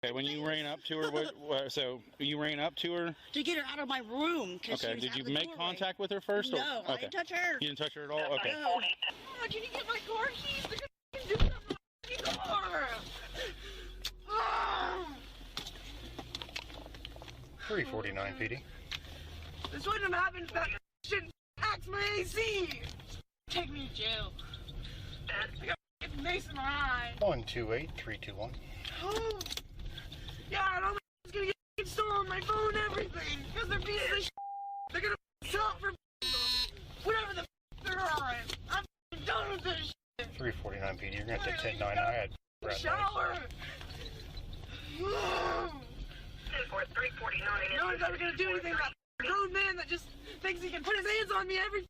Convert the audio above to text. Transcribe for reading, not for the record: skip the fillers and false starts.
Okay, when you ran up to her, so you ran up to her? To get her out of my room. Okay, did you make contact with her first? No, or? I didn't touch her. You didn't touch her at all? Okay. No. Oh, can you get my car keys? They're gonna do something to my car. Oh. 349 PD. This wouldn't have happened if that shit hacked my AC. Take me to jail. I got a mace in my eye. 128321. Oh. Yeah, and all my is gonna get stolen, my phone, everything. Because they're pieces of shit. They're gonna sell it for whatever the they're on. I'm done with this shit. 349 PD. You're gonna have to 10-9. I had shower. For 349. No one's ever gonna do anything about a grown man that just thinks he can put his hands on me every